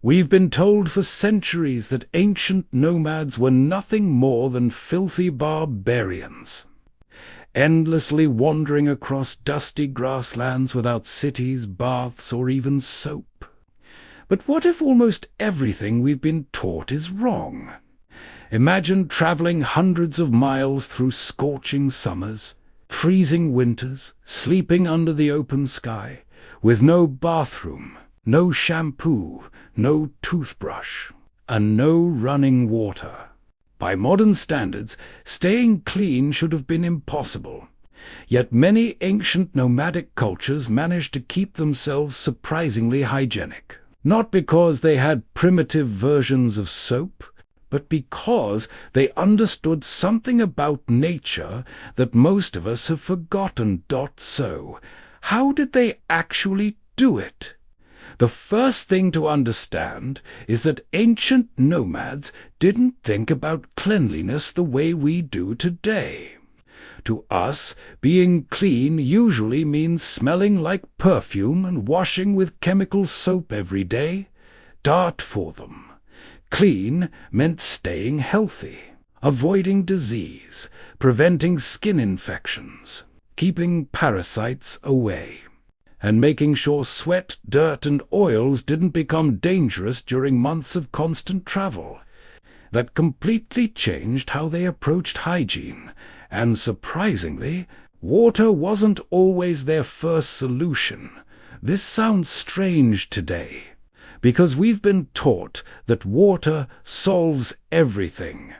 We've been told for centuries that ancient nomads were nothing more than filthy barbarians, endlessly wandering across dusty grasslands without cities, baths, or even soap. But what if almost everything we've been taught is wrong? Imagine traveling hundreds of miles through scorching summers, freezing winters, sleeping under the open sky, with no bathroom, no shampoo, no toothbrush, and no running water. By modern standards, staying clean should have been impossible. Yet many ancient nomadic cultures managed to keep themselves surprisingly hygienic. Not because they had primitive versions of soap, but because they understood something about nature that most of us have forgotten. So, how did they actually do it? The first thing to understand is that ancient nomads didn't think about cleanliness the way we do today. To us, being clean usually means smelling like perfume and washing with chemical soap every day. For them, clean meant staying healthy, avoiding disease, preventing skin infections, keeping parasites away, and making sure sweat, dirt, and oils didn't become dangerous during months of constant travel. That completely changed how they approached hygiene, and surprisingly, water wasn't always their first solution. This sounds strange today, because we've been taught that water solves everything.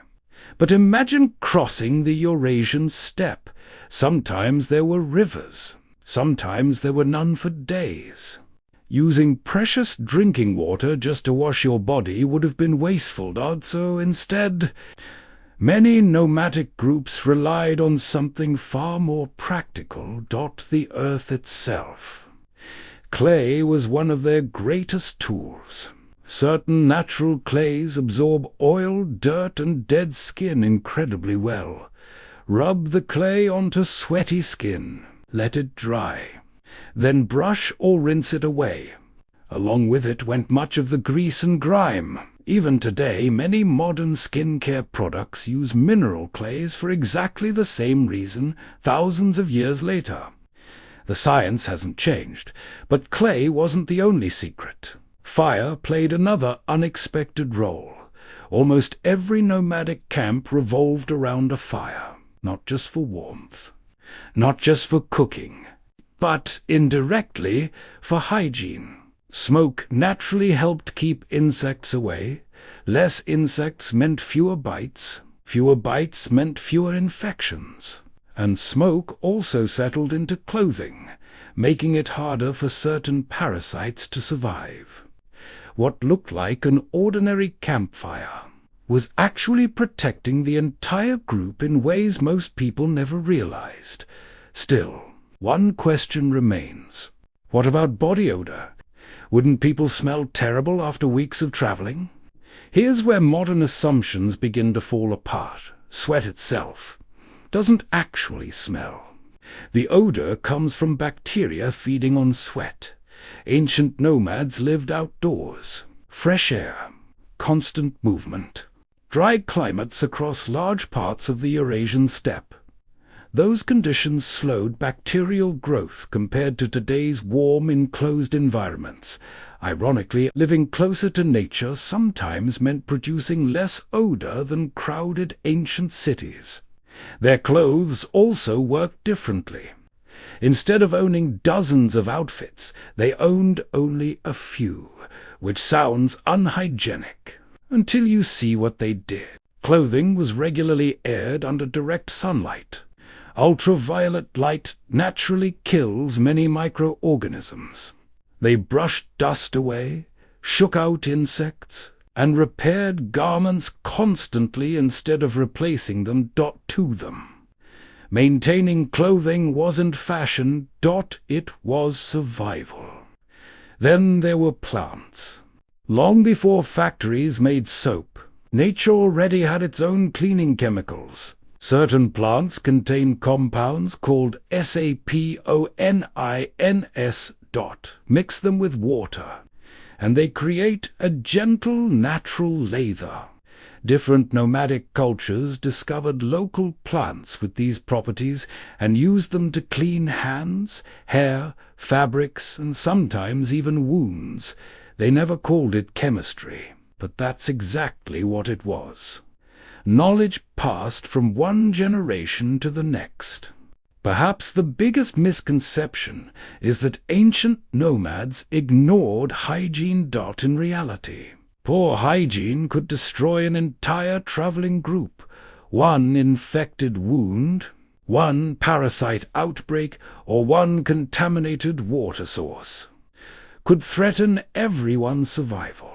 But imagine crossing the Eurasian steppe. Sometimes there were rivers. Sometimes there were none for days. Using precious drinking water just to wash your body would have been wasteful, so instead, many nomadic groups relied on something far more practical, the earth itself. Clay was one of their greatest tools. Certain natural clays absorb oil, dirt, and dead skin incredibly well. Rub the clay onto sweaty skin. Let it dry. Then brush or rinse it away. Along with it went much of the grease and grime. Even today, many modern skincare products use mineral clays for exactly the same reason thousands of years later. The science hasn't changed, but clay wasn't the only secret. Fire played another unexpected role. Almost every nomadic camp revolved around a fire, not just for warmth, not just for cooking, but indirectly for hygiene. Smoke naturally helped keep insects away. Less insects meant fewer bites. Fewer bites meant fewer infections. And smoke also settled into clothing, making it harder for certain parasites to survive. What looked like an ordinary campfire was actually protecting the entire group in ways most people never realized. Still, one question remains. What about body odor? Wouldn't people smell terrible after weeks of traveling? Here's where modern assumptions begin to fall apart. Sweat itself doesn't actually smell. The odor comes from bacteria feeding on sweat. Ancient nomads lived outdoors. Fresh air, constant movement, dry climates across large parts of the Eurasian steppe. Those conditions slowed bacterial growth compared to today's warm, enclosed environments. Ironically, living closer to nature sometimes meant producing less odor than crowded ancient cities. Their clothes also worked differently. Instead of owning dozens of outfits, they owned only a few, which sounds unhygienic until you see what they did. Clothing was regularly aired under direct sunlight. Ultraviolet light naturally kills many microorganisms. They brushed dust away, shook out insects, and repaired garments constantly instead of replacing them. To them. Maintaining clothing wasn't fashion. It was survival. Then there were plants. Long before factories made soap, nature already had its own cleaning chemicals. Certain plants contain compounds called saponins. Mix them with water, and they create a gentle, natural lather. Different nomadic cultures discovered local plants with these properties and used them to clean hands, hair, fabrics, and sometimes even wounds. They never called it chemistry, but that's exactly what it was. Knowledge passed from one generation to the next. Perhaps the biggest misconception is that ancient nomads ignored hygiene. In reality, poor hygiene could destroy an entire traveling group. One infected wound, one parasite outbreak, or one contaminated water source could threaten everyone's survival.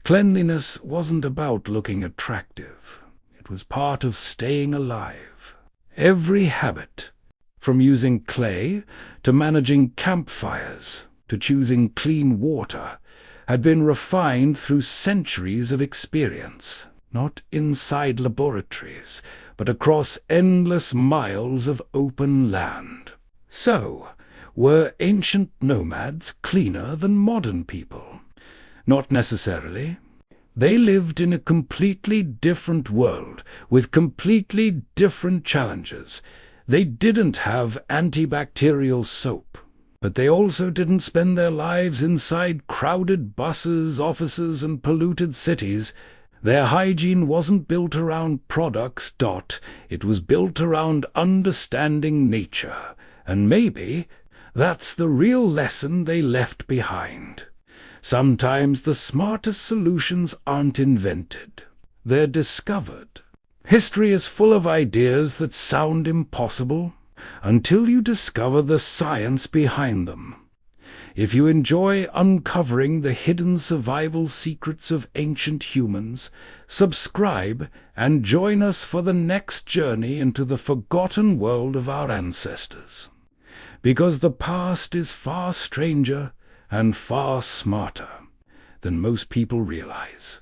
Cleanliness wasn't about looking attractive. It was part of staying alive. Every habit, from using clay to managing campfires to choosing clean water, had been refined through centuries of experience, not inside laboratories, but across endless miles of open land. So, were ancient nomads cleaner than modern people? Not necessarily. They lived in a completely different world, with completely different challenges. They didn't have antibacterial soap, but they also didn't spend their lives inside crowded buses, offices, and polluted cities. Their hygiene wasn't built around products. It was built around understanding nature. And maybe that's the real lesson they left behind. Sometimes the smartest solutions aren't invented. They're discovered. History is full of ideas that sound impossible until you discover the science behind them. If you enjoy uncovering the hidden survival secrets of ancient humans, subscribe and join us for the next journey into the forgotten world of our ancestors. Because the past is far stranger and far smarter than most people realize.